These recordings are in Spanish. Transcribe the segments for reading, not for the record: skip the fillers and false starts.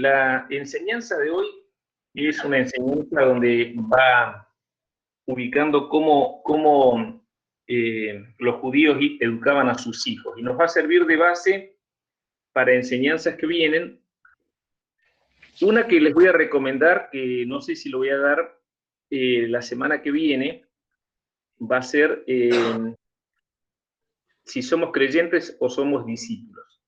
la enseñanza de hoy es una enseñanza donde va ubicando cómo los judíos educaban a sus hijos, y nos va a servir de base para enseñanzas que vienen. Una que les voy a recomendar, que no sé si lo voy a dar la semana que viene, va a ser si somos creyentes o somos discípulos.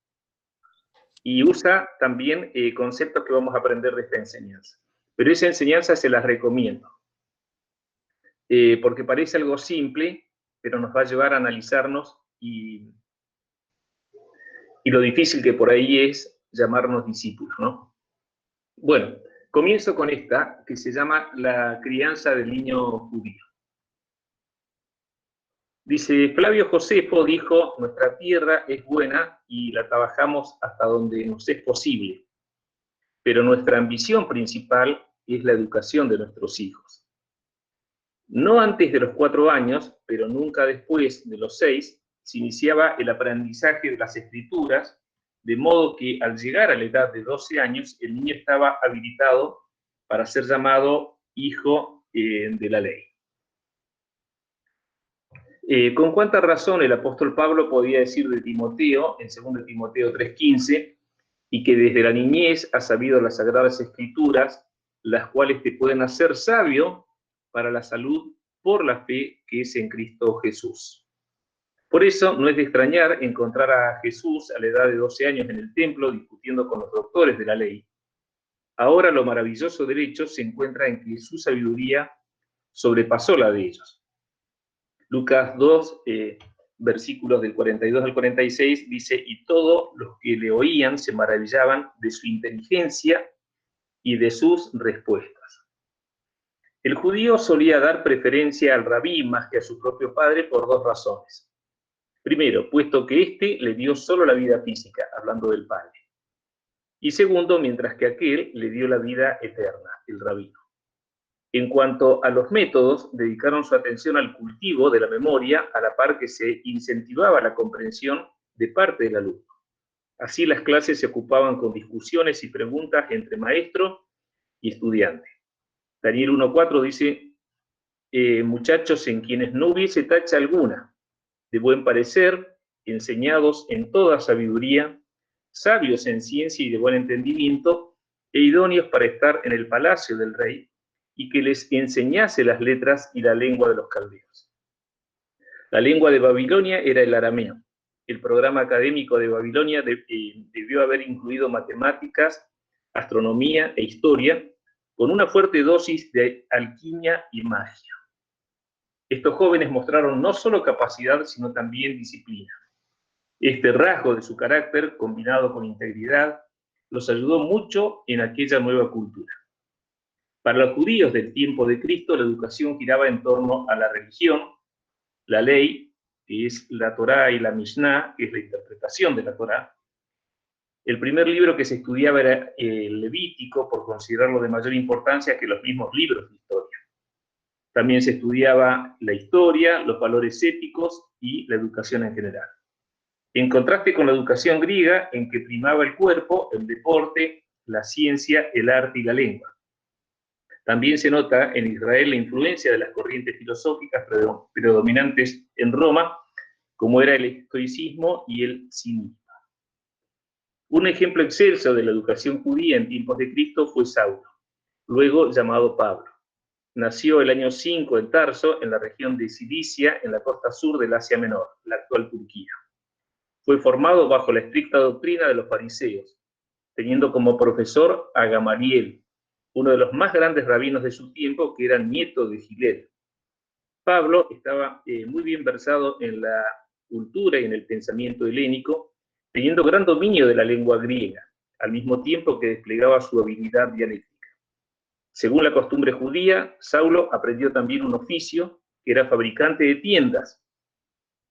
Y usa también conceptos que vamos a aprender de esta enseñanza. Pero esa enseñanza se las recomiendo, porque parece algo simple, pero nos va a llevar a analizarnos y lo difícil que por ahí es llamarnos discípulos, ¿no? Bueno, comienzo con esta, que se llama La crianza del niño judío. Dice, Flavio Josefo dijo, nuestra tierra es buena y la trabajamos hasta donde nos es posible, pero nuestra ambición principal es la educación de nuestros hijos. No antes de los 4 años, pero nunca después de los 6, se iniciaba el aprendizaje de las escrituras, de modo que al llegar a la edad de 12 años, el niño estaba habilitado para ser llamado hijo de la ley. ¿Con cuánta razón el apóstol Pablo podía decir de Timoteo, en 2 Timoteo 3:15, y que desde la niñez has sabido las sagradas escrituras, las cuales te pueden hacer sabio para la salud por la fe que es en Cristo Jesús? Por eso no es de extrañar encontrar a Jesús a la edad de 12 años en el templo discutiendo con los doctores de la ley. Ahora lo maravilloso del hecho se encuentra en que su sabiduría sobrepasó la de ellos. Lucas 2, versículos del 42 al 46, dice, y todos los que le oían se maravillaban de su inteligencia y de sus respuestas. El judío solía dar preferencia al rabí más que a su propio padre por 2 razones. Primero, puesto que éste le dio solo la vida física, hablando del padre. Y segundo, mientras que aquel le dio la vida eterna, el rabino. En cuanto a los métodos, dedicaron su atención al cultivo de la memoria, a la par que se incentivaba la comprensión de parte del alumno. Así las clases se ocupaban con discusiones y preguntas entre maestro y estudiante. Daniel 1:4 dice, muchachos en quienes no hubiese tacha alguna, de buen parecer, enseñados en toda sabiduría, sabios en ciencia y de buen entendimiento, e idóneos para estar en el palacio del rey, y que les enseñase las letras y la lengua de los caldeos. La lengua de Babilonia era el arameo. El programa académico de Babilonia debió haber incluido matemáticas, astronomía e historia, con una fuerte dosis de alquimia y magia. Estos jóvenes mostraron no solo capacidad, sino también disciplina. Este rasgo de su carácter, combinado con integridad, los ayudó mucho en aquella nueva cultura. Para los judíos del tiempo de Cristo, la educación giraba en torno a la religión, la ley, que es la Torá, y la Mishnah, que es la interpretación de la Torá. El primer libro que se estudiaba era el Levítico, por considerarlo de mayor importancia que los mismos libros de historia. También se estudiaba la historia, los valores éticos y la educación en general. En contraste con la educación griega, en que primaba el cuerpo, el deporte, la ciencia, el arte y la lengua. También se nota en Israel la influencia de las corrientes filosóficas predominantes en Roma, como era el estoicismo y el cinismo. Un ejemplo excelso de la educación judía en tiempos de Cristo fue Saulo, luego llamado Pablo. Nació el año 5 en Tarso, en la región de Cilicia, en la costa sur del Asia Menor, la actual Turquía. Fue formado bajo la estricta doctrina de los fariseos, teniendo como profesor a Gamaliel, uno de los más grandes rabinos de su tiempo, que era nieto de Gilel. Pablo estaba muy bien versado en la cultura y en el pensamiento helénico, teniendo gran dominio de la lengua griega, al mismo tiempo que desplegaba su habilidad dialéctica. Según la costumbre judía, Saulo aprendió también un oficio, que era fabricante de tiendas,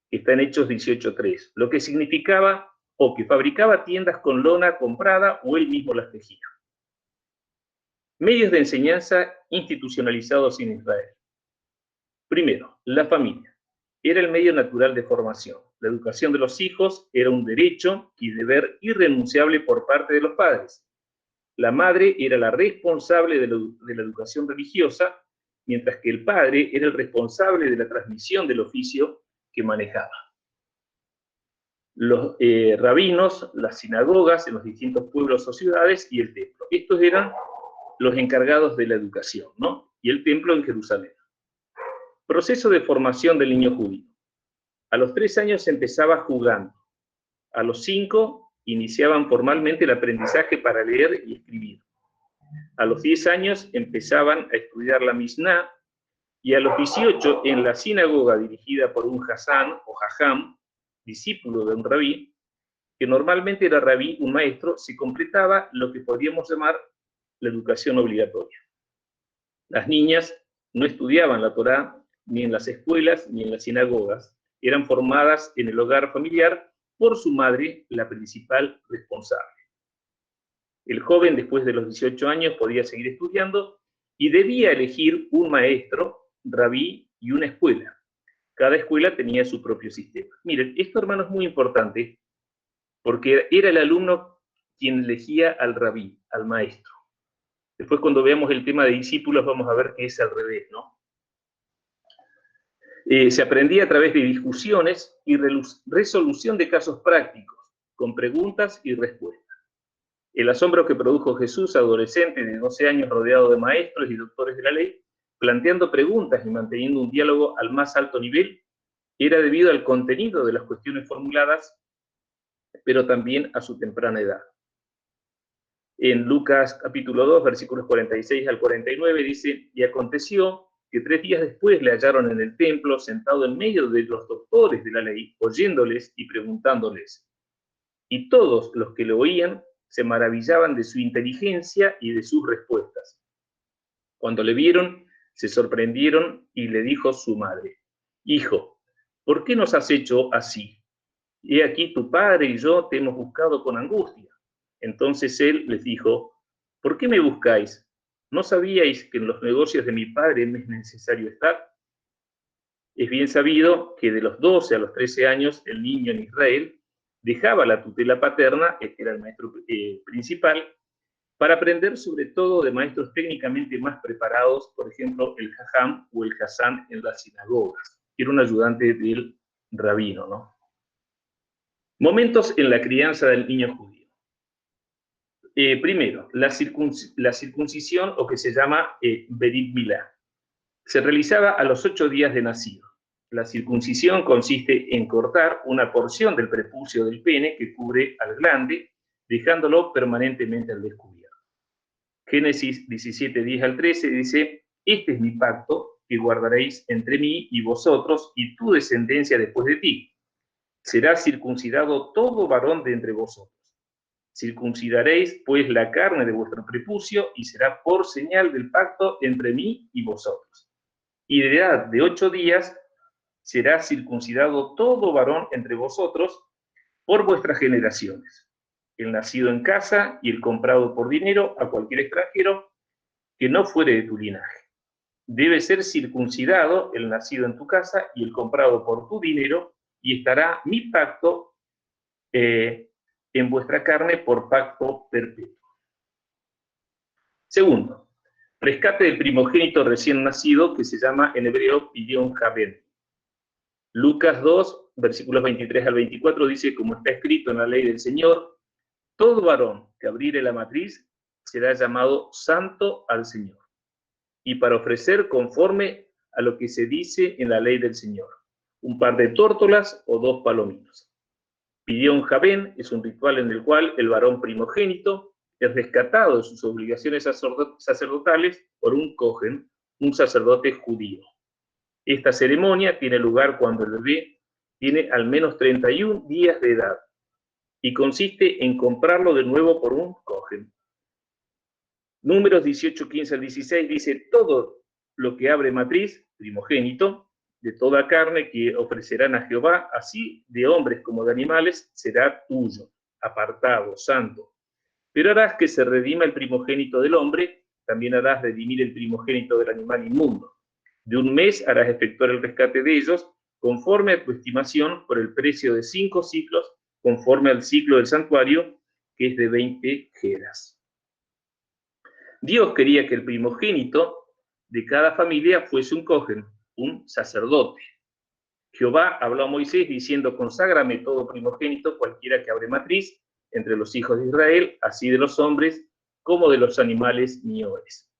que está en Hechos 18:3, lo que significaba o que fabricaba tiendas con lona comprada o él mismo las tejía. Medios de enseñanza institucionalizados en Israel. Primero, la familia. Era el medio natural de formación. La educación de los hijos era un derecho y deber irrenunciable por parte de los padres. La madre era la responsable de la educación religiosa, mientras que el padre era el responsable de la transmisión del oficio que manejaba. Los rabinos, las sinagogas en los distintos pueblos o ciudades y el templo. Estos eran los encargados de la educación, ¿no? Y el templo en Jerusalén. Proceso de formación del niño judío. A los 3 años empezaba jugando. A los 5 iniciaban formalmente el aprendizaje para leer y escribir. A los 10 años empezaban a estudiar la Misná, y a los 18 en la sinagoga dirigida por un Hasán o Jajam, discípulo de un rabí, que normalmente era rabí, un maestro, se completaba lo que podríamos llamar la educación obligatoria. Las niñas no estudiaban la Torá ni en las escuelas ni en las sinagogas, eran formadas en el hogar familiar por su madre, la principal responsable. El joven, después de los 18 años, podía seguir estudiando y debía elegir un maestro, rabí y una escuela. Cada escuela tenía su propio sistema. Miren, esto, hermano, es muy importante porque era el alumno quien elegía al rabí, al maestro. Después, cuando veamos el tema de discípulos, vamos a ver que es al revés, ¿no? Se aprendía a través de discusiones y resolución de casos prácticos, con preguntas y respuestas. El asombro que produjo Jesús, adolescente de 12 años, rodeado de maestros y doctores de la ley, planteando preguntas y manteniendo un diálogo al más alto nivel, era debido al contenido de las cuestiones formuladas, pero también a su temprana edad. En Lucas capítulo 2, versículos 46 al 49, dice: y aconteció que 3 días después le hallaron en el templo, sentado en medio de los doctores de la ley, oyéndoles y preguntándoles. Y todos los que lo oían se maravillaban de su inteligencia y de sus respuestas. Cuando le vieron, se sorprendieron y le dijo su madre: hijo, ¿por qué nos has hecho así? He aquí tu padre y yo te hemos buscado con angustia. Entonces él les dijo: ¿por qué me buscáis? ¿No sabíais que en los negocios de mi padre me es necesario estar? Es bien sabido que de los 12 a los 13 años el niño en Israel dejaba la tutela paterna, que era el maestro principal, para aprender sobre todo de maestros técnicamente más preparados, por ejemplo, el Jajam o el Hasán en las sinagogas, que era un ayudante del rabino, ¿no? Momentos en la crianza del niño judío. Primero, la circuncisión, o que se llama Berit Milá, se realizaba a los 8 días de nacido. La circuncisión consiste en cortar una porción del prepucio del pene que cubre al glande, dejándolo permanentemente al descubierto. Génesis 17, 10 al 13 dice: este es mi pacto que guardaréis entre mí y vosotros y tu descendencia después de ti. Será circuncidado todo varón de entre vosotros. Circuncidaréis pues la carne de vuestro prepucio y será por señal del pacto entre mí y vosotros. Y de edad de 8 días será circuncidado todo varón entre vosotros por vuestras generaciones, el nacido en casa y el comprado por dinero a cualquier extranjero que no fuere de tu linaje. Debe ser circuncidado el nacido en tu casa y el comprado por tu dinero, y estará mi pacto en vuestra carne por pacto perpetuo. Segundo, rescate del primogénito recién nacido, que se llama en hebreo Pidyon Haben. Lucas 2, versículos 23 al 24 dice: como está escrito en la ley del Señor, todo varón que abriere la matriz será llamado santo al Señor, y para ofrecer conforme a lo que se dice en la ley del Señor, un par de tórtolas o 2 palominos. Pidyon Haben es un ritual en el cual el varón primogénito es rescatado de sus obligaciones sacerdotales por un cohen, un sacerdote judío. Esta ceremonia tiene lugar cuando el bebé tiene al menos 31 días de edad y consiste en comprarlo de nuevo por un cohen. Números 18, 15 al 16 dice: todo lo que abre matriz, primogénito, de toda carne que ofrecerán a Jehová, así de hombres como de animales, será tuyo, apartado, santo. Pero harás que se redima el primogénito del hombre, también harás redimir el primogénito del animal inmundo. De un mes harás efectuar el rescate de ellos, conforme a tu estimación, por el precio de 5 ciclos, conforme al ciclo del santuario, que es de 20 geras. Dios quería que el primogénito de cada familia fuese un cohen, un sacerdote. Jehová habló a Moisés diciendo: conságrame todo primogénito, cualquiera que abre matriz, entre los hijos de Israel, así de los hombres como de los animales míos.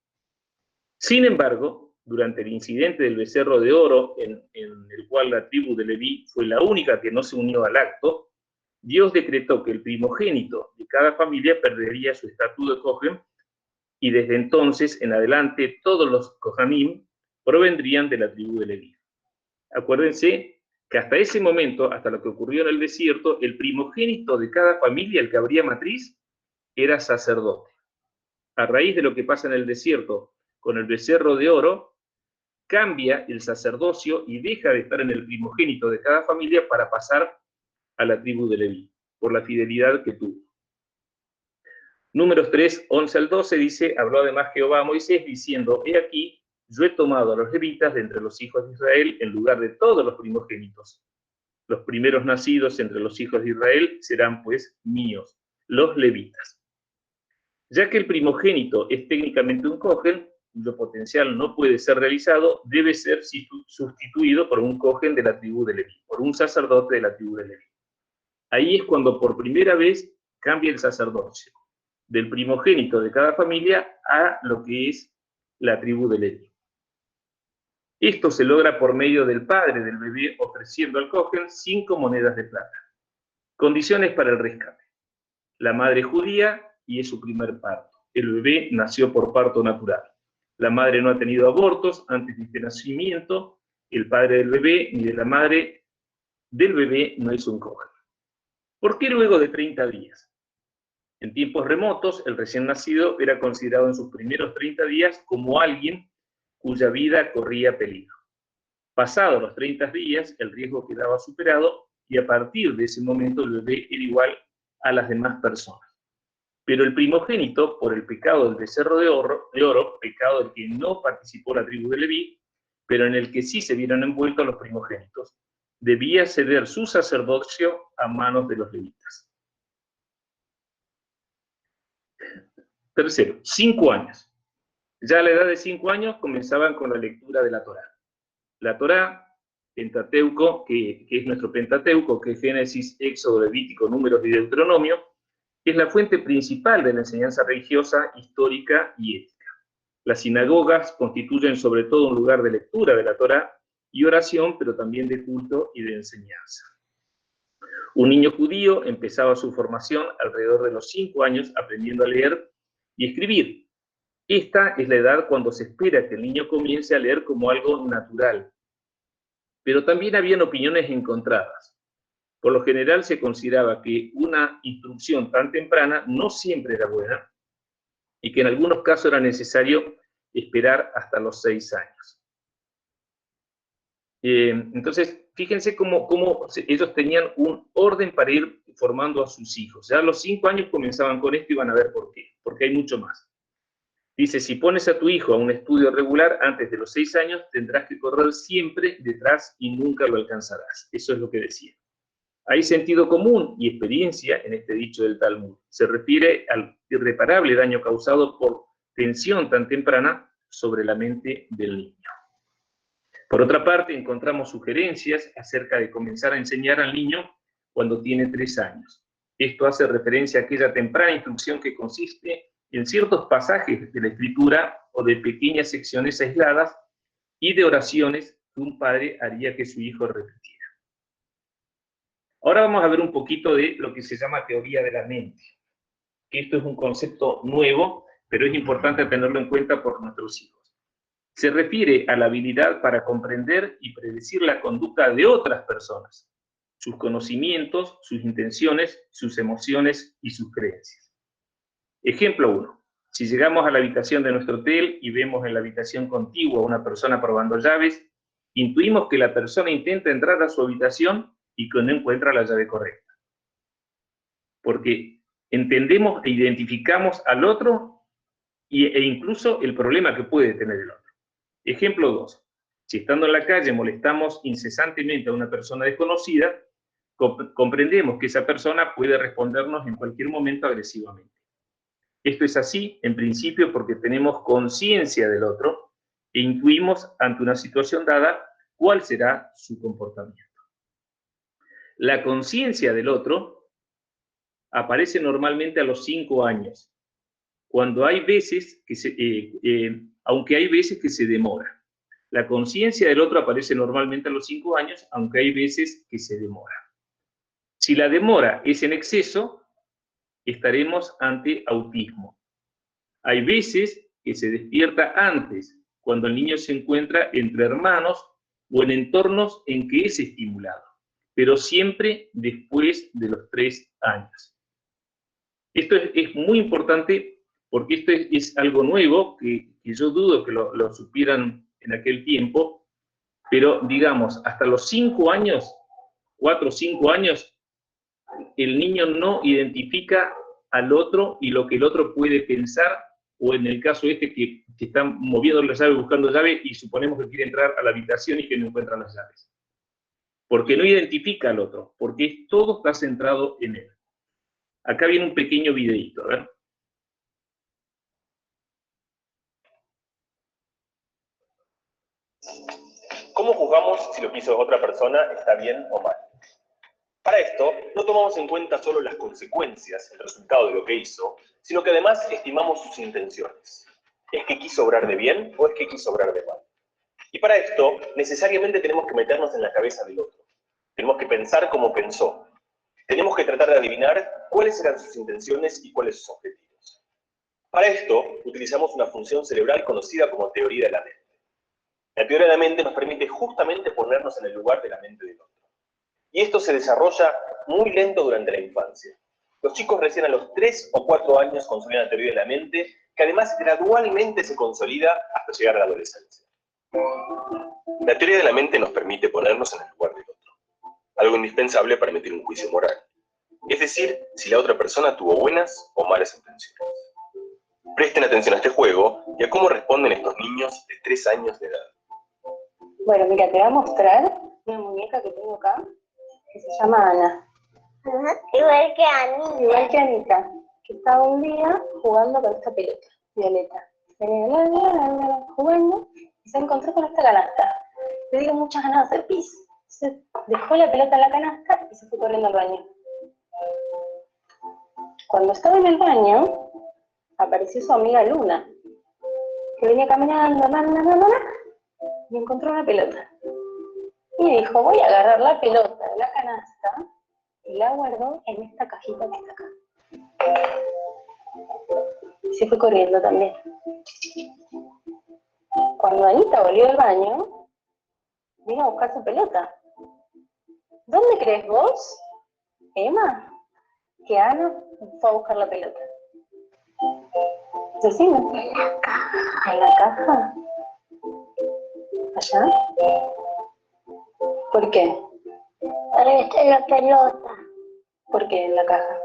Sin embargo, durante el incidente del becerro de oro, en el cual la tribu de Leví fue la única que no se unió al acto, Dios decretó que el primogénito de cada familia perdería su estatus de cohen, y desde entonces en adelante todos los Kohanim provendrían de la tribu de Leví. Acuérdense que hasta ese momento, hasta lo que ocurrió en el desierto, el primogénito de cada familia, el que abría matriz, era sacerdote. A raíz de lo que pasa en el desierto con el becerro de oro, cambia el sacerdocio y deja de estar en el primogénito de cada familia para pasar a la tribu de Leví, por la fidelidad que tuvo. Números 3, 11 al 12 dice: habló además Jehová a Moisés diciendo: he aquí, yo he tomado a los levitas de entre los hijos de Israel en lugar de todos los primogénitos. Los primeros nacidos entre los hijos de Israel serán pues míos, los levitas. Ya que el primogénito es técnicamente un cohen, cuyo potencial no puede ser realizado, debe ser sustituido por un cohen de la tribu de Leví, por un sacerdote de la tribu de Leví. Ahí es cuando por primera vez cambia el sacerdocio, del primogénito de cada familia a lo que es la tribu de Leví. Esto se logra por medio del padre del bebé ofreciendo al cohen 5 monedas de plata. Condiciones para el rescate: la madre judía y es su primer parto. El bebé nació por parto natural. La madre no ha tenido abortos antes de este nacimiento. El padre del bebé ni de la madre del bebé no es un cohen. ¿Por qué luego de 30 días? En tiempos remotos, el recién nacido era considerado en sus primeros 30 días como alguien cuya vida corría peligro. Pasados los 30 días, el riesgo quedaba superado y a partir de ese momento el bebé era igual a las demás personas. Pero el primogénito, por el pecado del becerro de oro, pecado del que no participó la tribu de Leví, pero en el que sí se vieron envueltos los primogénitos, debía ceder su sacerdocio a manos de los levitas. Tercero, 5 años. Ya a la edad de 5 años comenzaban con la lectura de la Torá. La Torá, Pentateuco, que es nuestro Pentateuco, que es Génesis, Éxodo, Levítico, Números y Deuteronomio, es la fuente principal de la enseñanza religiosa, histórica y ética. Las sinagogas constituyen sobre todo un lugar de lectura de la Torá y oración, pero también de culto y de enseñanza. Un niño judío empezaba su formación alrededor de los 5 años aprendiendo a leer y escribir. Esta es la edad cuando se espera que el niño comience a leer como algo natural. Pero también habían opiniones encontradas. Por lo general se consideraba que una instrucción tan temprana no siempre era buena y que en algunos casos era necesario esperar hasta los 6 años. Entonces, fíjense cómo ellos tenían un orden para ir formando a sus hijos. Ya a los 5 años comenzaban con esto y van a ver por qué, porque hay mucho más. Dice: si pones a tu hijo a un estudio regular antes de los 6 años, tendrás que correr siempre detrás y nunca lo alcanzarás. Eso es lo que decía. Hay sentido común y experiencia en este dicho del Talmud. Se refiere al irreparable daño causado por tensión tan temprana sobre la mente del niño. Por otra parte, encontramos sugerencias acerca de comenzar a enseñar al niño cuando tiene 3 años. Esto hace referencia a aquella temprana instrucción que consiste en ciertos pasajes de la Escritura o de pequeñas secciones aisladas y de oraciones que un padre haría que su hijo repitiera. Ahora vamos a ver un poquito de lo que se llama teoría de la mente. Esto es un concepto nuevo, pero es importante tenerlo en cuenta por nuestros hijos. Se refiere a la habilidad para comprender y predecir la conducta de otras personas, sus conocimientos, sus intenciones, sus emociones y sus creencias. Ejemplo 1. Si llegamos a la habitación de nuestro hotel y vemos en la habitación contigua a una persona probando llaves, intuimos que la persona intenta entrar a su habitación y que no encuentra la llave correcta. Porque entendemos e identificamos al otro e incluso el problema que puede tener el otro. Ejemplo 2. Si estando en la calle molestamos incesantemente a una persona desconocida, comprendemos que esa persona puede respondernos en cualquier momento agresivamente. Esto es así, en principio, porque tenemos conciencia del otro e intuimos ante una situación dada cuál será su comportamiento. La conciencia del otro aparece normalmente a los 5 años, cuando hay veces que aunque hay veces que se demora. La conciencia del otro aparece normalmente a los 5 años, aunque hay veces que se demora. Si la demora es en exceso, estaremos ante autismo. Hay veces que se despierta antes, cuando el niño se encuentra entre hermanos o en entornos en que es estimulado, pero siempre después de los 3 años. Esto es muy importante porque esto es algo nuevo que yo dudo que lo supieran en aquel tiempo, pero digamos, hasta los 5 años, 4 o 5 años, el niño no identifica al otro y lo que el otro puede pensar, o en el caso que están moviendo la llave, buscando llave, y suponemos que quiere entrar a la habitación y que no encuentra las llaves. Porque no identifica al otro, porque todo está centrado en él. Acá viene un pequeño videíto, a ver. ¿Cómo juzgamos si lo que hizo otra persona está bien o mal? Para esto, no tomamos en cuenta solo las consecuencias, el resultado de lo que hizo, sino que además estimamos sus intenciones. ¿Es que quiso obrar de bien o es que quiso obrar de mal? Y para esto, necesariamente tenemos que meternos en la cabeza del otro. Tenemos que pensar como pensó. Tenemos que tratar de adivinar cuáles eran sus intenciones y cuáles sus objetivos. Para esto, utilizamos una función cerebral conocida como teoría de la mente. La teoría de la mente nos permite justamente ponernos en el lugar de la mente del otro. Y esto se desarrolla muy lento durante la infancia. Los chicos recién a los 3 o 4 años consolidan la teoría de la mente, que además gradualmente se consolida hasta llegar a la adolescencia. La teoría de la mente nos permite ponernos en el lugar del otro, algo indispensable para emitir un juicio moral. Es decir, si la otra persona tuvo buenas o malas intenciones. Presten atención a este juego y a cómo responden estos niños de 3 años de edad. Bueno, mira, te voy a mostrar una muñeca que tengo acá, que se llama Ana. Igual que Anita. Igual que Anita, que estaba un día jugando con esta pelota, violeta. Venía jugando y se encontró con esta canasta. Le dio muchas ganas de hacer pis. Se dejó la pelota en la canasta y se fue corriendo al baño. Cuando estaba en el baño, apareció su amiga Luna, que venía caminando, y encontró una pelota. Y dijo, voy a agarrar la pelota de la canasta y la guardó en esta cajita que está acá. Y se fue corriendo también. Cuando Anita volvió al baño, vino a buscar su pelota. ¿Dónde crees vos, Emma, que Ana fue a buscar la pelota? Decime. En la caja. ¿En la caja? ¿Allá? ¿Por qué? Ahora está en la pelota. ¿Por qué en la caja?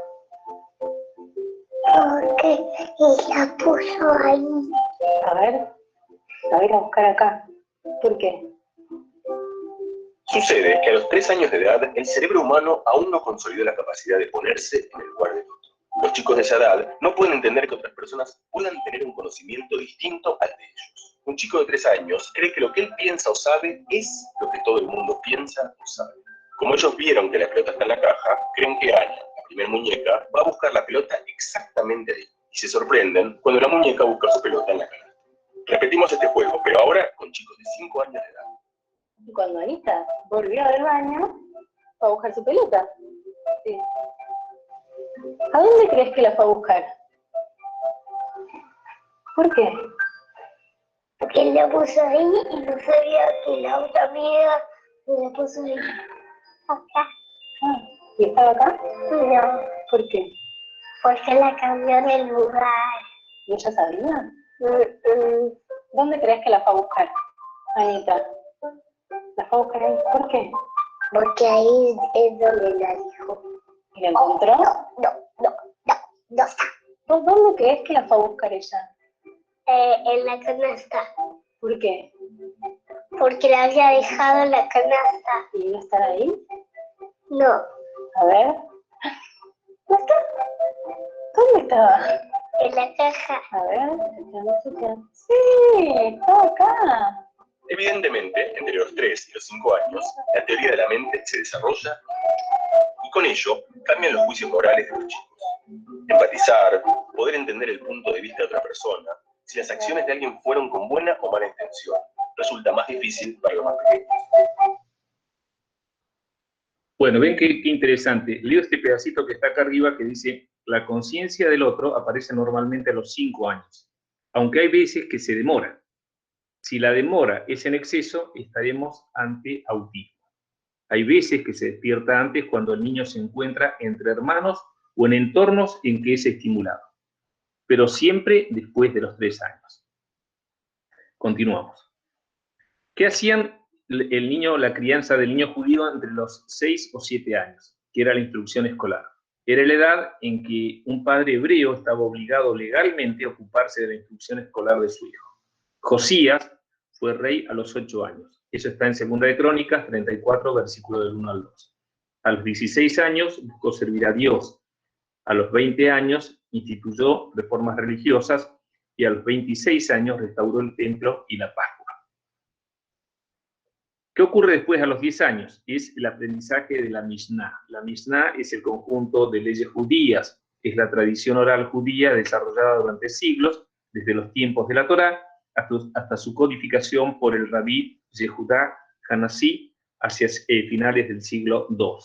Porque ella puso ahí. A ver, la voy a ir a buscar acá. ¿Por qué? Sucede que a los 3 años de edad, el cerebro humano aún no consolidó la capacidad de ponerse en el lugar del otro. Los chicos de esa edad no pueden entender que otras personas puedan tener un conocimiento distinto al de ellos. Un chico de 3 años cree que lo que él piensa o sabe es lo que todo el mundo piensa o sabe. Como ellos vieron que la pelota está en la caja, creen que Ana, la primera muñeca, va a buscar la pelota exactamente ahí. Y se sorprenden cuando la muñeca busca su pelota en la canasta. Repetimos este juego, pero ahora con chicos de 5 años de edad. Y cuando Anita volvió del baño, fue a buscar su pelota. Sí. ¿A dónde crees que la fue a buscar? ¿Por qué? Porque él la puso ahí y no sabía que la otra amiga la puso ahí. Acá. Ah, ¿y estaba acá? No, ¿Por qué? porque la cambió de lugar. ¿Y ella sabía? ¿Dónde crees que la fue a buscar, Anita? ¿La fue a buscar ahí? ¿Por qué? Porque ahí es donde la dijo. ¿Y la encontró? No está. ¿Vos dónde crees que la fue a buscar ella? En la canasta. ¿Por qué? Porque la había dejado en la canasta. ¿Y no está ahí? No. A ver. ¿No está? ¿Dónde estaba? En la caja. A ver, sí, está acá. Evidentemente, entre los 3 y los 5 años, la teoría de la mente se desarrolla y con ello cambian los juicios morales de los chicos. Empatizar, poder entender el punto de vista de otra persona, si las acciones de alguien fueron con buena o mala intención, resulta más difícil para los más pequeños. Bueno, ven qué interesante. Leo este pedacito que está acá arriba que dice: la conciencia del otro aparece normalmente a los 5 años, aunque hay veces que se demora. Si la demora es en exceso, estaremos ante autismo. Hay veces que se despierta antes cuando el niño se encuentra entre hermanos o en entornos en que es estimulado, pero siempre después de los 3 años. Continuamos. ¿Qué hacían el niño, la crianza del niño judío entre los 6 o 7 años, que era la instrucción escolar? Era la edad en que un padre hebreo estaba obligado legalmente a ocuparse de la instrucción escolar de su hijo. Josías fue rey a los 8 años. Eso está en 2 de Crónicas 34, versículo del 1 al 2. A los 16 años buscó servir a Dios. A los 20 años instituyó reformas religiosas y a los 26 años restauró el templo y la Pascua. ¿Qué ocurre después a los 10 años? Es el aprendizaje de la Mishnah. La Mishnah es el conjunto de leyes judías, es la tradición oral judía desarrollada durante siglos, desde los tiempos de la Torá hasta su codificación por el rabí Yehudá Hanasí hacia finales del siglo II.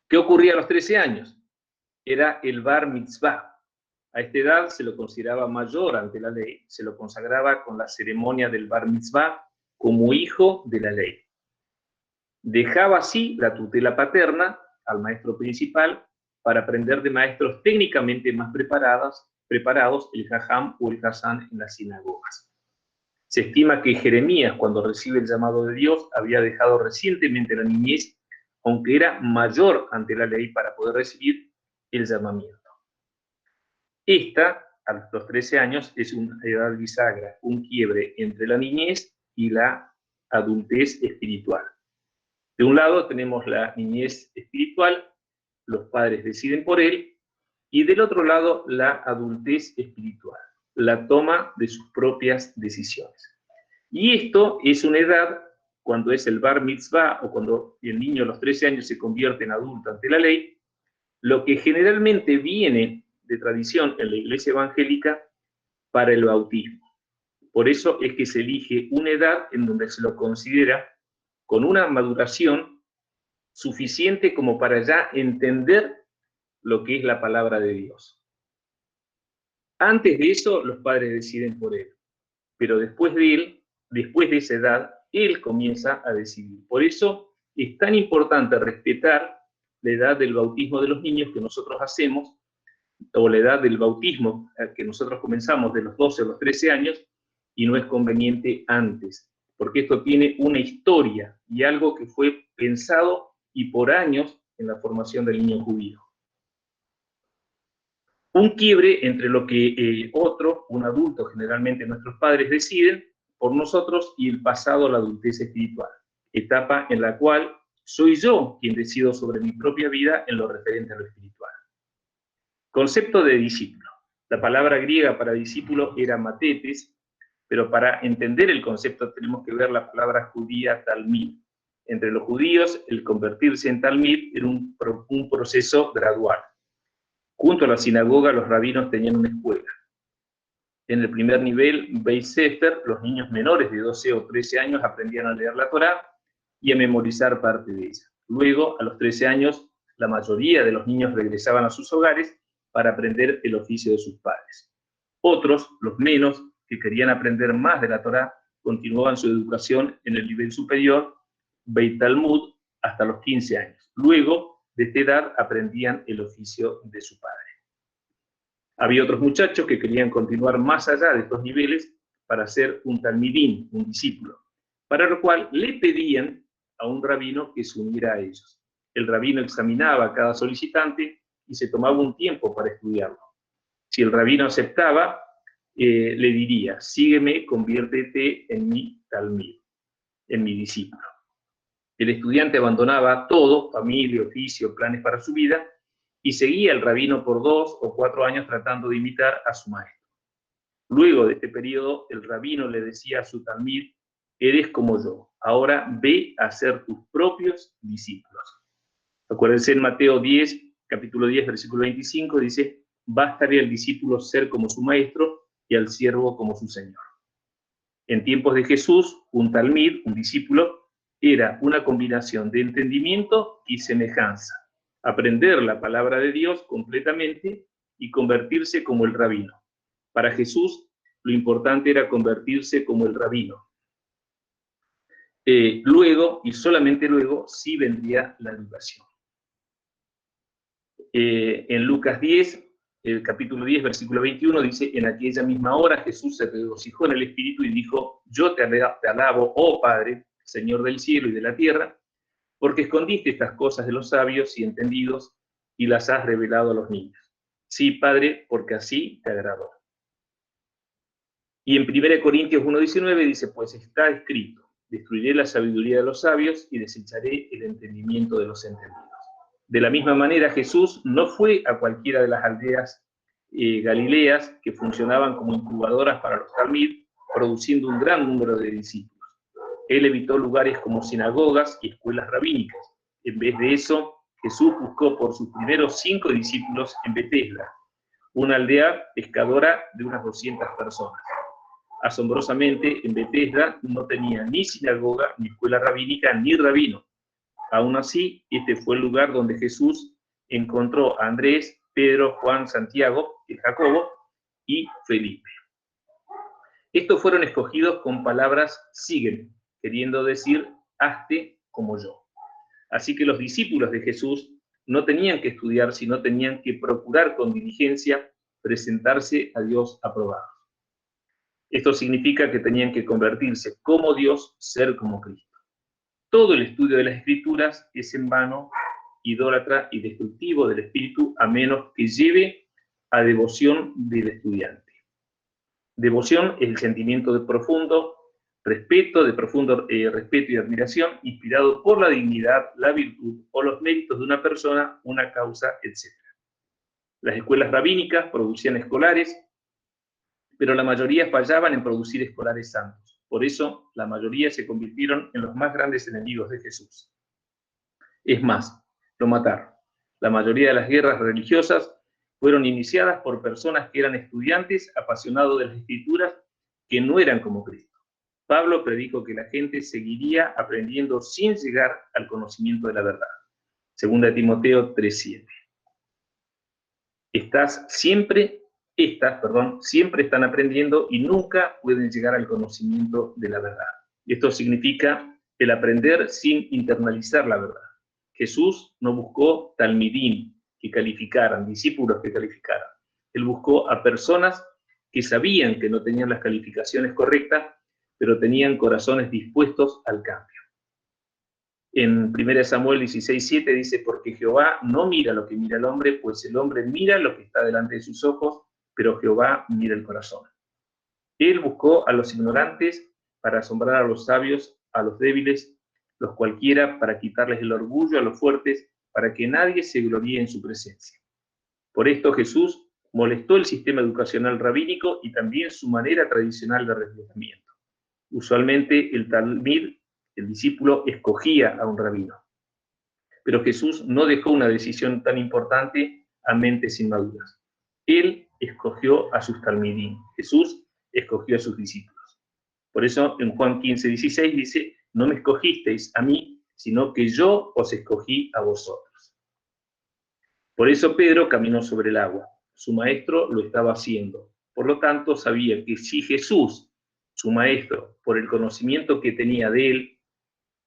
¿Qué ocurría a los 13 años? Era el bar mitzvah. A esta edad se lo consideraba mayor ante la ley, se lo consagraba con la ceremonia del bar mitzvah como hijo de la ley. Dejaba así la tutela paterna al maestro principal para aprender de maestros técnicamente más preparados, el jajam o el hazán en las sinagogas. Se estima que Jeremías, cuando recibe el llamado de Dios, había dejado recientemente la niñez, aunque era mayor ante la ley para poder recibir el llamamiento. Esta, a los 13 años, es una edad bisagra, un quiebre entre la niñez y la adultez espiritual. De un lado tenemos la niñez espiritual, los padres deciden por él, y del otro lado la adultez espiritual, la toma de sus propias decisiones. Y esto es una edad, cuando es el bar mitzvah o cuando el niño a los 13 años se convierte en adulto ante la ley, lo que generalmente viene de tradición en la iglesia evangélica para el bautismo. Por eso es que se elige una edad en donde se lo considera con una maduración suficiente como para ya entender lo que es la palabra de Dios. Antes de eso, los padres deciden por él, pero después de esa edad, él comienza a decidir. Por eso es tan importante respetar la edad del bautismo de los niños que nosotros hacemos, o la edad del bautismo que nosotros comenzamos de los 12 a los 13 años, y no es conveniente antes, porque esto tiene una historia y algo que fue pensado y por años en la formación del niño judío. Un quiebre entre lo que un adulto, generalmente nuestros padres, deciden por nosotros y el pasado a la adultez espiritual, etapa en la cual soy yo quien decido sobre mi propia vida en lo referente a lo espiritual. Concepto de discípulo. La palabra griega para discípulo era matetes, pero para entender el concepto tenemos que ver la palabra judía talmid. Entre los judíos, el convertirse en talmid era un proceso gradual. Junto a la sinagoga, los rabinos tenían una escuela. En el primer nivel, Beit Sefer, los niños menores de 12 o 13 años aprendían a leer la Torá y a memorizar parte de ella. Luego, a los 13 años, la mayoría de los niños regresaban a sus hogares para aprender el oficio de sus padres. Otros, los menos, que querían aprender más de la Torá, continuaban su educación en el nivel superior, Beit Talmud, hasta los 15 años. Luego, de esta edad, aprendían el oficio de su padre. Había otros muchachos que querían continuar más allá de estos niveles para ser un talmidín, un discípulo, para lo cual le pedían a un rabino que se uniera a ellos. El rabino examinaba a cada solicitante y se tomaba un tiempo para estudiarlo. Si el rabino aceptaba, le diría: sígueme, conviértete en mi talmid, en mi discípulo. El estudiante abandonaba todo, familia, oficio, planes para su vida, y seguía el rabino por 2 o 4 años tratando de imitar a su maestro. Luego de este periodo, el rabino le decía a su talmid: eres como yo, ahora ve a ser tus propios discípulos. Acuérdense, en Mateo 10, capítulo 10, versículo 25, dice: bastaría al discípulo ser como su maestro y al siervo como su señor. En tiempos de Jesús, un talmid, un discípulo, era una combinación de entendimiento y semejanza. Aprender la palabra de Dios completamente y convertirse como el rabino. Para Jesús, lo importante era convertirse como el rabino. Luego, y solamente luego, sí vendría la educación. En Lucas 10, el capítulo 10, versículo 21, dice: en aquella misma hora Jesús se regocijó en el Espíritu y dijo: yo te alabo, oh Padre, Señor del cielo y de la tierra, porque escondiste estas cosas de los sabios y entendidos y las has revelado a los niños. Sí, Padre, porque así te agradó. Y en 1 Corintios 1:19 dice: pues está escrito, destruiré la sabiduría de los sabios y desecharé el entendimiento de los entendidos. De la misma manera, Jesús no fue a cualquiera de las aldeas galileas que funcionaban como incubadoras para los talmid, produciendo un gran número de discípulos. Él evitó lugares como sinagogas y escuelas rabínicas. En vez de eso, Jesús buscó por sus primeros 5 discípulos en Betesda, una aldea pescadora de unas 200 personas. Asombrosamente, en Betesda no tenía ni sinagoga, ni escuela rabínica, ni rabino. Aún así, este fue el lugar donde Jesús encontró a Andrés, Pedro, Juan, Santiago, y Jacobo y Felipe. Estos fueron escogidos con palabras sígueme, queriendo decir hazte como yo. Así que los discípulos de Jesús no tenían que estudiar, sino tenían que procurar con diligencia presentarse a Dios aprobado. Esto significa que tenían que convertirse como Dios, ser como Cristo. Todo el estudio de las Escrituras es en vano, idólatra y destructivo del espíritu, a menos que lleve a devoción del estudiante. Devoción es el sentimiento de profundo respeto y admiración, inspirado por la dignidad, la virtud o los méritos de una persona, una causa, etc. Las escuelas rabínicas producían escolares, pero la mayoría fallaban en producir escolares santos. Por eso, la mayoría se convirtieron en los más grandes enemigos de Jesús. Es más, lo mataron. La mayoría de las guerras religiosas fueron iniciadas por personas que eran estudiantes apasionados de las Escrituras que no eran como Cristo. Pablo predijo que la gente seguiría aprendiendo sin llegar al conocimiento de la verdad. 2 Timoteo 3:7. Siempre están aprendiendo y nunca pueden llegar al conocimiento de la verdad. Y esto significa el aprender sin internalizar la verdad. Jesús no buscó talmidim que calificaran, discípulos que calificaran. Él buscó a personas que sabían que no tenían las calificaciones correctas, pero tenían corazones dispuestos al cambio. En 1 Samuel 16:7 dice: porque Jehová no mira lo que mira el hombre, pues el hombre mira lo que está delante de sus ojos, pero Jehová mira el corazón. Él buscó a los ignorantes para asombrar a los sabios, a los débiles, los cualquiera, para quitarles el orgullo a los fuertes, para que nadie se gloríe en su presencia. Por esto Jesús molestó el sistema educacional rabínico y también su manera tradicional de reclutamiento. Usualmente el talmid, el discípulo, escogía a un rabino. Pero Jesús no dejó una decisión tan importante a mentes inmaduras. Él escogió a sus talmidim. Jesús escogió a sus discípulos. Por eso en Juan 15:16 dice: no me escogisteis a mí, sino que yo os escogí a vosotros. Por eso Pedro caminó sobre el agua. Su maestro lo estaba haciendo. Por lo tanto, sabía que si Jesús, su maestro, por el conocimiento que tenía de él,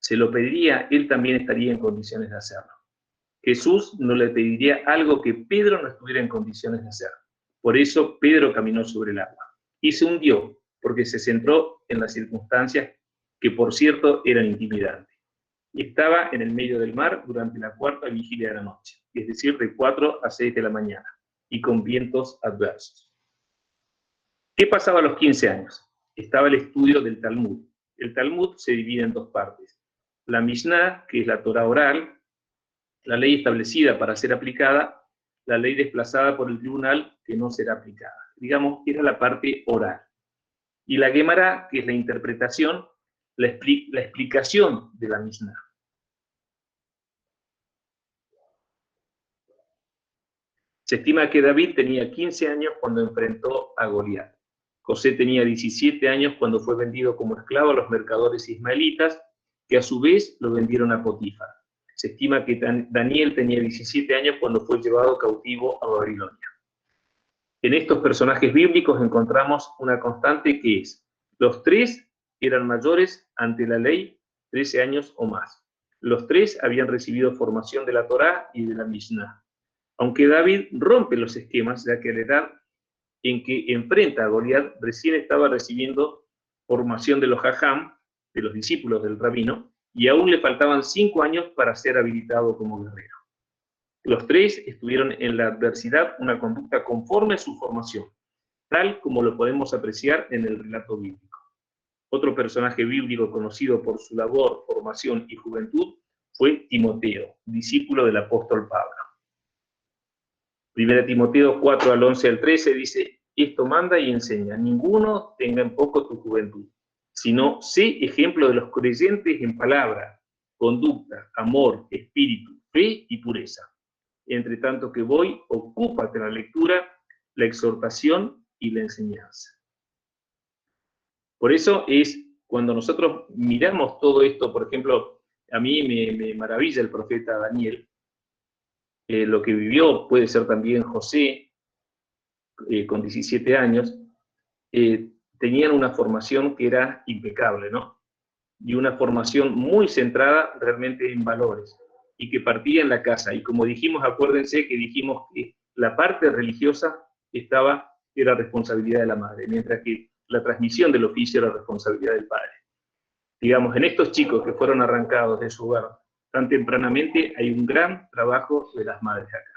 se lo pediría, él también estaría en condiciones de hacerlo. Jesús no le pediría algo que Pedro no estuviera en condiciones de hacer. Por eso Pedro caminó sobre el agua y se hundió, porque se centró en las circunstancias que, por cierto, eran intimidantes. Estaba en el medio del mar durante la 4ª vigilia de la noche, es decir, de 4 a 6 de la mañana, y con vientos adversos. ¿Qué pasaba a los 15 años? Estaba el estudio del Talmud. El Talmud se divide en 2 partes. La Mishnah, que es la Torá oral, la ley establecida para ser aplicada, la ley desplazada por el tribunal que no será aplicada. Digamos, era la parte oral. Y la Gemara, que es la interpretación, la explicación de la Mishnah. Se estima que David tenía 15 años cuando enfrentó a Goliat. José tenía 17 años cuando fue vendido como esclavo a los mercaderes ismaelitas, que a su vez lo vendieron a Potifar. Se estima que Daniel tenía 17 años cuando fue llevado cautivo a Babilonia. En estos personajes bíblicos encontramos una constante que es: los tres eran mayores ante la ley 13 años o más. Los tres habían recibido formación de la Torá y de la Mishnah. Aunque David rompe los esquemas, ya que a la edad en que enfrenta a Goliat recién estaba recibiendo formación de los Jajam, de los discípulos del rabino, y aún le faltaban 5 años para ser habilitado como guerrero. Los tres estuvieron en la adversidad una conducta conforme a su formación, tal como lo podemos apreciar en el relato bíblico. Otro personaje bíblico conocido por su labor, formación y juventud fue Timoteo, discípulo del apóstol Pablo. 1 Timoteo 4, al 11 al 13 dice: esto manda y enseña, ninguno tenga en poco tu juventud, sino sé ejemplo de los creyentes en palabra, conducta, amor, espíritu, fe y pureza. Entre tanto que voy, ocúpate en la lectura, la exhortación y la enseñanza. Por eso es cuando nosotros miramos todo esto, por ejemplo, a mí me maravilla el profeta Daniel, lo que vivió, puede ser también José, con 17 años, tenían una formación que era impecable, ¿no? Y una formación muy centrada realmente en valores, y que partía en la casa. Y como dijimos, acuérdense que dijimos que la parte religiosa era responsabilidad de la madre, mientras que la transmisión del oficio era responsabilidad del padre. Digamos, en estos chicos que fueron arrancados de su hogar tan tempranamente, hay un gran trabajo de las madres acá.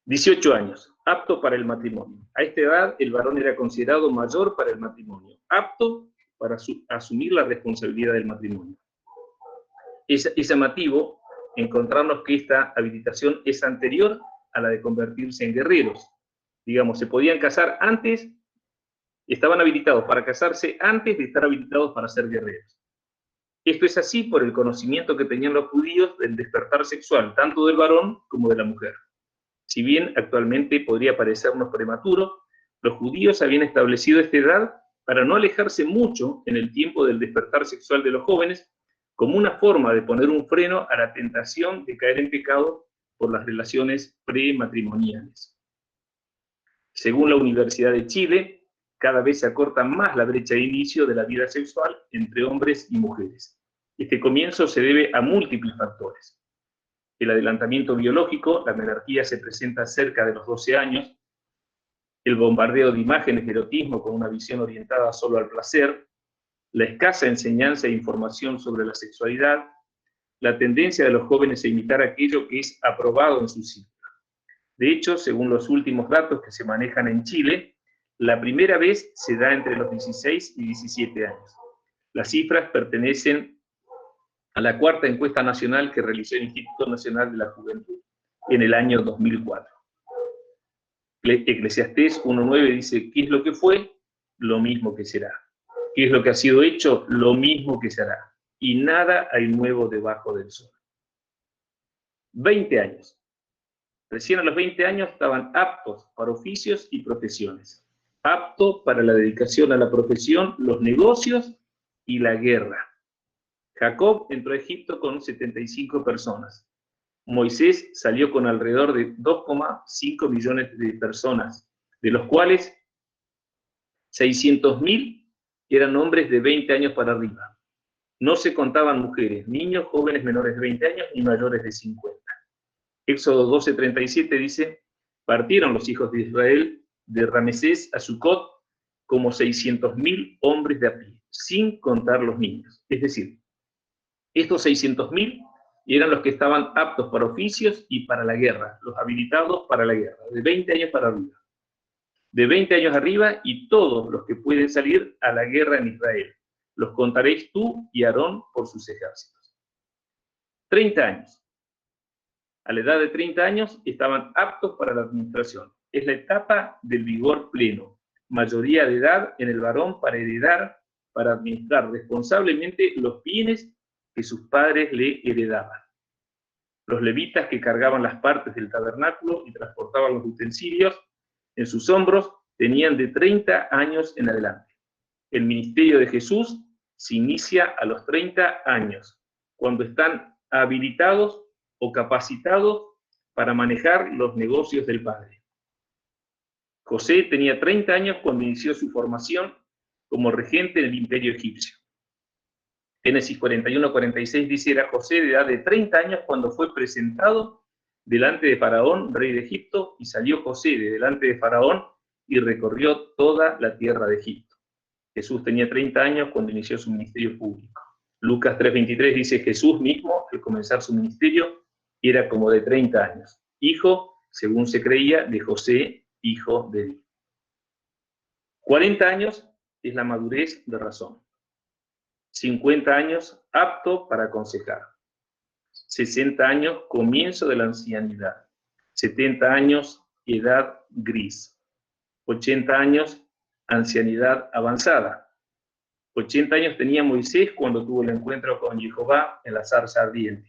18 años, apto para el matrimonio. A esta edad, el varón era considerado mayor para el matrimonio, apto para asumir la responsabilidad del matrimonio. Es llamativo encontrarnos que esta habilitación es anterior a la de convertirse en guerreros. Digamos, se podían casar antes, estaban habilitados para casarse antes de estar habilitados para ser guerreros. Esto es así por el conocimiento que tenían los judíos del despertar sexual, tanto del varón como de la mujer. Si bien actualmente podría parecernos prematuro, los judíos habían establecido esta edad para no alejarse mucho en el tiempo del despertar sexual de los jóvenes, como una forma de poner un freno a la tentación de caer en pecado por las relaciones prematrimoniales. Según la Universidad de Chile, cada vez se acorta más la brecha de inicio de la vida sexual entre hombres y mujeres. Este comienzo se debe a múltiples factores. El adelantamiento biológico, la menarquía se presenta cerca de los 12 años, el bombardeo de imágenes de erotismo con una visión orientada solo al placer, la escasa enseñanza e información sobre la sexualidad, la tendencia de los jóvenes a imitar aquello que es aprobado en su círculo. De hecho, según los últimos datos que se manejan en Chile, la primera vez se da entre los 16 y 17 años. Las cifras pertenecen a la cuarta encuesta nacional que realizó el Instituto Nacional de la Juventud en el año 2004. Eclesiastés 1.9 dice: ¿qué es lo que fue? Lo mismo que será. ¿Qué es lo que ha sido hecho? Lo mismo que se hará. Y nada hay nuevo debajo del sol. 20 años. Recién a los 20 años estaban aptos para oficios y profesiones. Apto para la dedicación a la profesión, los negocios y la guerra. Jacob entró a Egipto con 75 personas. Moisés salió con alrededor de 2,5 millones de personas, de los cuales 600.000 eran hombres de 20 años para arriba. No se contaban mujeres, niños, jóvenes menores de 20 años y mayores de 50. Éxodo 12:37 dice: partieron los hijos de Israel de Ramesés a Sucot como 600.000 hombres de a pie, sin contar los niños. Es decir, estos 600.000 eran los que estaban aptos para oficios y para la guerra, los habilitados para la guerra, de 20 años para arriba. De 20 años arriba y todos los que pueden salir a la guerra en Israel. Los contaréis tú y Aarón por sus ejércitos. 30 años. A la edad de 30 años estaban aptos para la administración. Es la etapa del vigor pleno, mayoría de edad en el varón para heredar, para administrar responsablemente los bienes que sus padres le heredaban. Los levitas que cargaban las partes del tabernáculo y transportaban los utensilios en sus hombros tenían de 30 años en adelante. El ministerio de Jesús se inicia a los 30 años, cuando están habilitados o capacitados para manejar los negocios del Padre. José tenía 30 años cuando inició su formación como regente del imperio egipcio. Génesis 41-46 dice: era José de edad de 30 años cuando fue presentado delante de Faraón, rey de Egipto, y salió José de delante de Faraón y recorrió toda la tierra de Egipto. Jesús tenía 30 años cuando inició su ministerio público. Lucas 3:23 dice: Jesús mismo, al comenzar su ministerio, era como de 30 años, hijo, según se creía, de José, hijo de Dios. 40 años es la madurez de razón. 50 años, apto para aconsejar. 60 años, comienzo de la ancianidad. 70 años, edad gris. 80 años, ancianidad avanzada. 80 años tenía Moisés cuando tuvo el encuentro con Jehová en la zarza ardiente.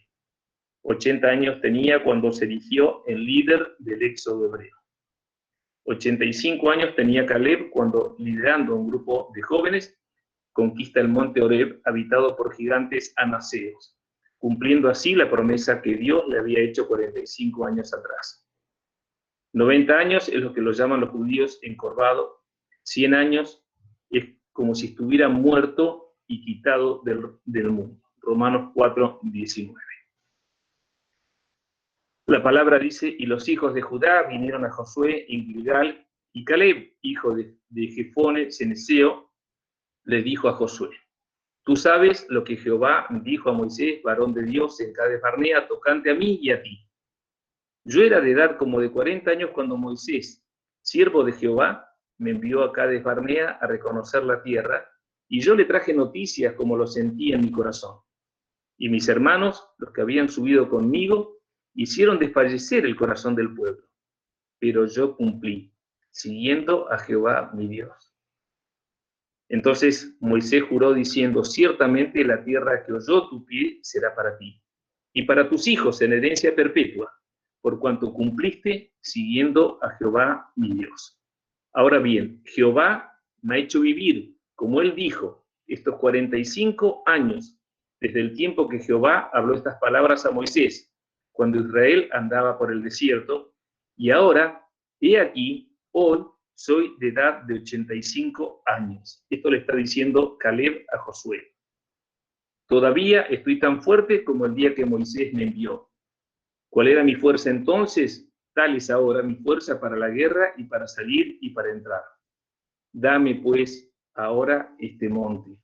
80 años tenía cuando se erigió el líder del éxodo hebreo. 85 años tenía Caleb cuando, liderando un grupo de jóvenes, conquista el monte Horeb, habitado por gigantes anaseos, cumpliendo así la promesa que Dios le había hecho 45 años atrás. 90 años es lo que lo llaman los judíos encorvado. 100 años es como si estuviera muerto y quitado del mundo. Romanos 4:19. La palabra dice: y los hijos de Judá vinieron a Josué en Gilgal, y Caleb, hijo de Jefone ceneseo, le dijo a Josué: tú sabes lo que Jehová dijo a Moisés, varón de Dios, en Cades Barnea, tocante a mí y a ti. Yo era de edad como de 40 años cuando Moisés, siervo de Jehová, me envió a Cades Barnea a reconocer la tierra, y yo le traje noticias como lo sentía en mi corazón. Y mis hermanos, los que habían subido conmigo, hicieron desfallecer el corazón del pueblo. Pero yo cumplí, siguiendo a Jehová mi Dios. Entonces Moisés juró diciendo: ciertamente la tierra que oyó tu pie será para ti, y para tus hijos en herencia perpetua, por cuanto cumpliste siguiendo a Jehová mi Dios. Ahora bien, Jehová me ha hecho vivir, como él dijo, estos 45 años, desde el tiempo que Jehová habló estas palabras a Moisés, cuando Israel andaba por el desierto, y ahora, he aquí, hoy, soy de edad de 85 años. Esto le está diciendo Caleb a Josué. Todavía estoy tan fuerte como el día que Moisés me envió. ¿Cuál era mi fuerza entonces? Tal es ahora mi fuerza para la guerra y para salir y para entrar. Dame pues ahora este monte,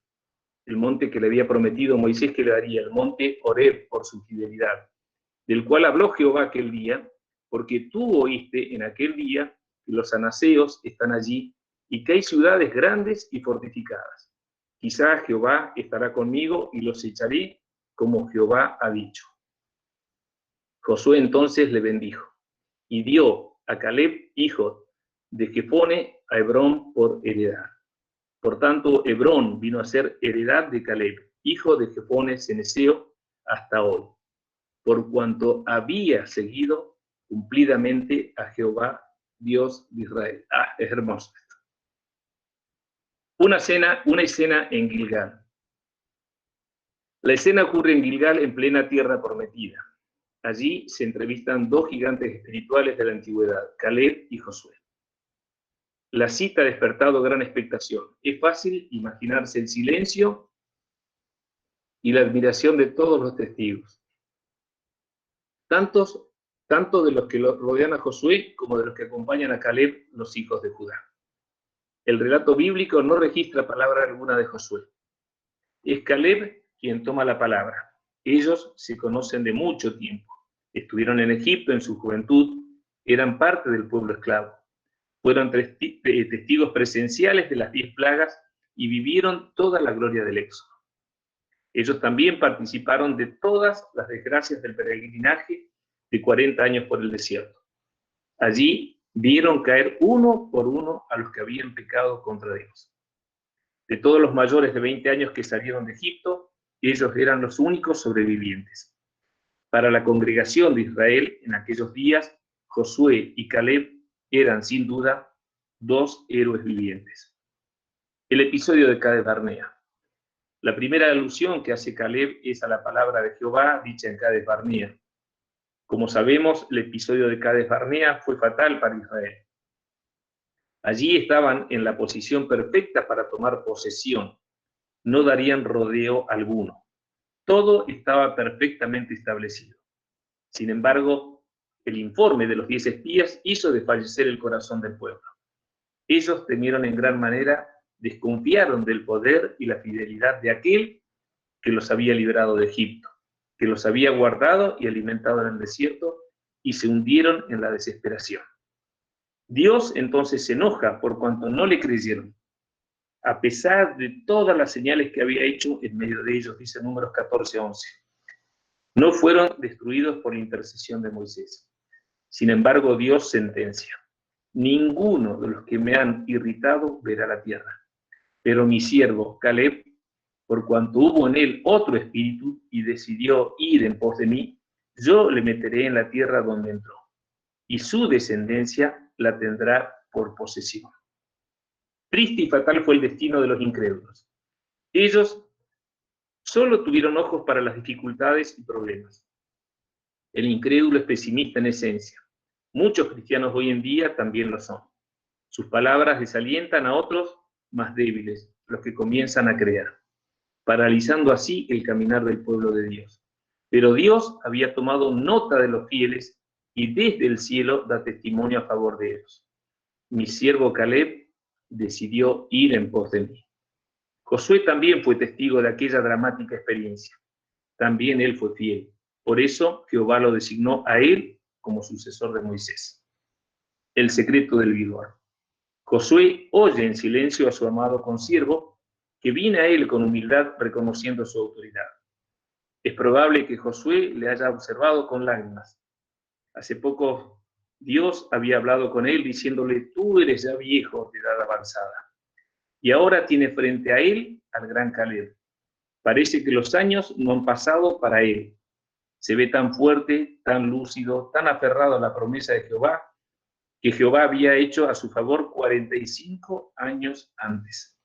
el monte que le había prometido Moisés que le daría, el monte Horeb por su fidelidad, del cual habló Jehová aquel día, porque tú oíste en aquel día que los anaseos están allí y que hay ciudades grandes y fortificadas. Quizá Jehová estará conmigo y los echaré como Jehová ha dicho. Josué entonces le bendijo y dio a Caleb, hijo de Jefone, a Hebrón por heredad. Por tanto, Hebrón vino a ser heredad de Caleb, hijo de Jefone ceneseo, hasta hoy, por cuanto había seguido cumplidamente a Jehová, Dios de Israel. Es hermoso esto. Una escena en Gilgal. La escena ocurre en Gilgal, en plena tierra prometida. Allí se entrevistan dos gigantes espirituales de la antigüedad, Caleb y Josué. La cita ha despertado gran expectación. Es fácil imaginarse el silencio y la admiración de todos los testigos, tanto de los que rodean a Josué como de los que acompañan a Caleb, los hijos de Judá. El relato bíblico no registra palabra alguna de Josué. Es Caleb quien toma la palabra. Ellos se conocen de mucho tiempo. Estuvieron en Egipto en su juventud, eran parte del pueblo esclavo. Fueron testigos presenciales de las 10 plagas y vivieron toda la gloria del Éxodo. Ellos también participaron de todas las desgracias del peregrinaje de 40 años por el desierto. Allí vieron caer uno por uno a los que habían pecado contra Dios. De todos los mayores de 20 años que salieron de Egipto, ellos eran los únicos sobrevivientes. Para la congregación de Israel en aquellos días, Josué y Caleb eran sin duda dos héroes vivientes. El episodio de Cades Barnea. La primera alusión que hace Caleb es a la palabra de Jehová dicha en Cades Barnea. Como sabemos, el episodio de Cades Barnea fue fatal para Israel. Allí estaban en la posición perfecta para tomar posesión. No darían rodeo alguno. Todo estaba perfectamente establecido. Sin embargo, el informe de los 10 espías hizo desfallecer el corazón del pueblo. Ellos temieron en gran manera, desconfiaron del poder y la fidelidad de aquel que los había librado de Egipto, que los había guardado y alimentado en el desierto, y se hundieron en la desesperación. Dios entonces se enoja por cuanto no le creyeron, a pesar de todas las señales que había hecho en medio de ellos, dice Números 14:11. No fueron destruidos por la intercesión de Moisés. Sin embargo, Dios sentencia: ninguno de los que me han irritado verá la tierra. Pero mi siervo Caleb, por cuanto hubo en él otro espíritu y decidió ir en pos de mí, yo le meteré en la tierra donde entró, y su descendencia la tendrá por posesión. Triste y fatal fue el destino de los incrédulos. Ellos solo tuvieron ojos para las dificultades y problemas. El incrédulo es pesimista en esencia. Muchos cristianos hoy en día también lo son. Sus palabras desalientan a otros más débiles, los que comienzan a creer, paralizando así el caminar del pueblo de Dios. Pero Dios había tomado nota de los fieles y desde el cielo da testimonio a favor de ellos. Mi siervo Caleb decidió ir en pos de mí. Josué también fue testigo de aquella dramática experiencia. También él fue fiel. Por eso Jehová lo designó a él como sucesor de Moisés. El secreto del vigor. Josué oye en silencio a su amado consiervo, que viene a él con humildad reconociendo su autoridad. Es probable que Josué le haya observado con lágrimas. Hace poco Dios había hablado con él diciéndole: tú eres ya viejo de edad avanzada. Y ahora tiene frente a él al gran Caleb. Parece que los años no han pasado para él. Se ve tan fuerte, tan lúcido, tan aferrado a la promesa de Jehová, que Jehová había hecho a su favor 45 años antes.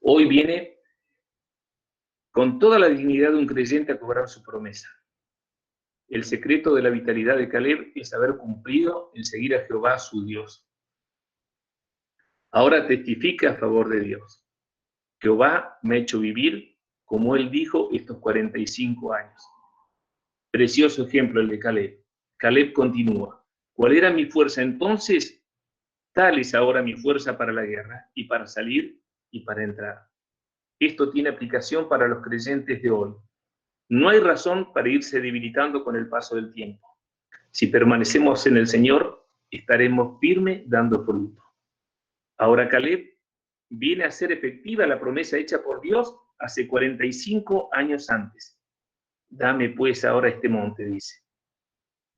Hoy viene con toda la dignidad de un creyente a cobrar su promesa. El secreto de la vitalidad de Caleb es haber cumplido en seguir a Jehová su Dios. Ahora testifica a favor de Dios. Jehová me ha hecho vivir, como él dijo, estos 45 años. Precioso ejemplo el de Caleb. Caleb continúa: ¿cuál era mi fuerza entonces? Tal es ahora mi fuerza para la guerra, y para salir y para entrar. Esto tiene aplicación para los creyentes de hoy. No hay razón para irse debilitando con el paso del tiempo. Si permanecemos en el Señor, estaremos firmes dando fruto. Ahora Caleb viene a ser efectiva la promesa hecha por Dios hace 45 años antes. Dame pues ahora este monte, dice.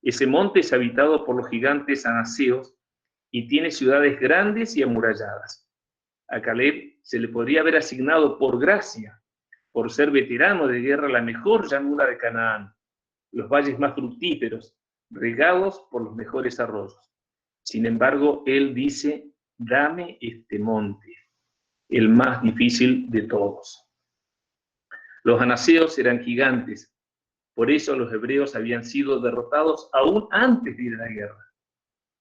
Ese monte es habitado por los gigantes anaseos y tiene ciudades grandes y amuralladas. A Caleb se le podría haber asignado por gracia, por ser veterano de guerra, la mejor llanura de Canaán, los valles más fructíferos, regados por los mejores arroyos. Sin embargo, él dice: dame este monte, el más difícil de todos. Los anaseos eran gigantes, por eso los hebreos habían sido derrotados aún antes de ir a la guerra.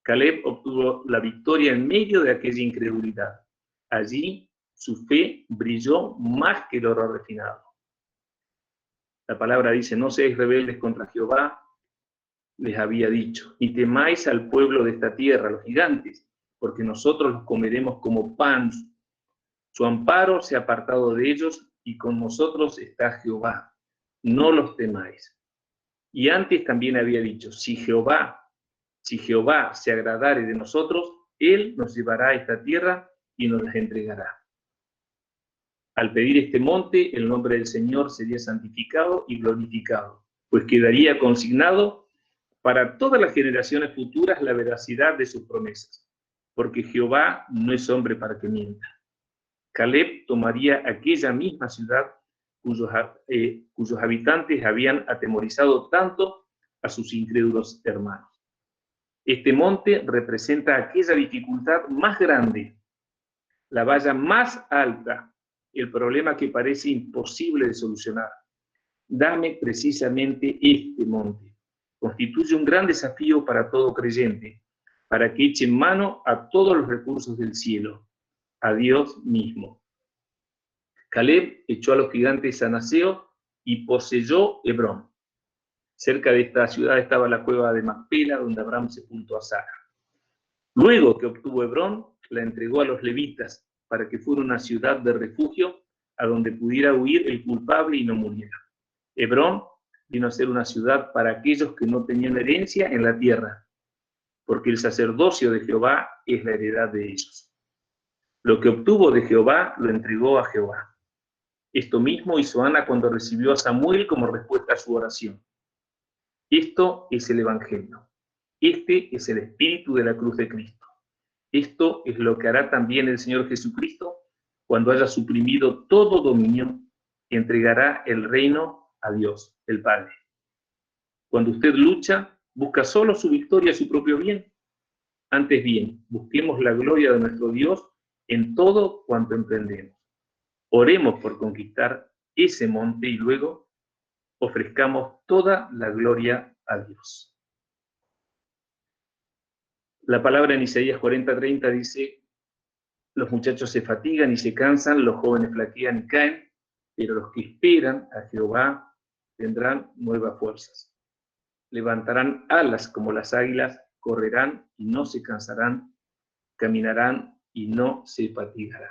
Caleb obtuvo la victoria en medio de aquella incredulidad. Allí su fe brilló más que el oro refinado. La palabra dice: no seáis rebeldes contra Jehová, les había dicho, ni temáis al pueblo de esta tierra, los gigantes, porque nosotros los comeremos como pan. Su amparo se ha apartado de ellos, y con nosotros está Jehová. No los temáis. Y antes también había dicho: si Jehová se agradare de nosotros, él nos llevará a esta tierra y nos la entregará. Al pedir este monte, el nombre del Señor sería santificado y glorificado, pues quedaría consignado para todas las generaciones futuras la veracidad de sus promesas, porque Jehová no es hombre para que mienta. Caleb tomaría aquella misma ciudad cuyos habitantes habían atemorizado tanto a sus incrédulos hermanos. Este monte representa aquella dificultad más grande, la valla más alta, el problema que parece imposible de solucionar. Dame precisamente este monte. Constituye un gran desafío para todo creyente, para que eche mano a todos los recursos del cielo, a Dios mismo. Caleb echó a los gigantes Anaseo y poseyó Hebrón. Cerca de esta ciudad estaba la cueva de Macpela, donde Abraham sepultó a Sara. Luego que obtuvo Hebrón, la entregó a los levitas para que fuera una ciudad de refugio a donde pudiera huir el culpable y no muriera. Hebrón vino a ser una ciudad para aquellos que no tenían herencia en la tierra, porque el sacerdocio de Jehová es la heredad de ellos. Lo que obtuvo de Jehová lo entregó a Jehová. Esto mismo hizo Ana cuando recibió a Samuel como respuesta a su oración. Esto es el Evangelio. Este es el espíritu de la cruz de Cristo. Esto es lo que hará también el Señor Jesucristo cuando haya suprimido todo dominio y entregará el reino a Dios, el Padre. Cuando usted lucha, busca solo su victoria, su propio bien. Antes bien, busquemos la gloria de nuestro Dios en todo cuanto emprendemos. Oremos por conquistar ese monte y luego ofrezcamos toda la gloria a Dios. La palabra en Isaías 40:30 dice: los muchachos se fatigan y se cansan, los jóvenes flaquean y caen, pero los que esperan a Jehová tendrán nuevas fuerzas. Levantarán alas como las águilas, correrán y no se cansarán, caminarán y no se fatigarán.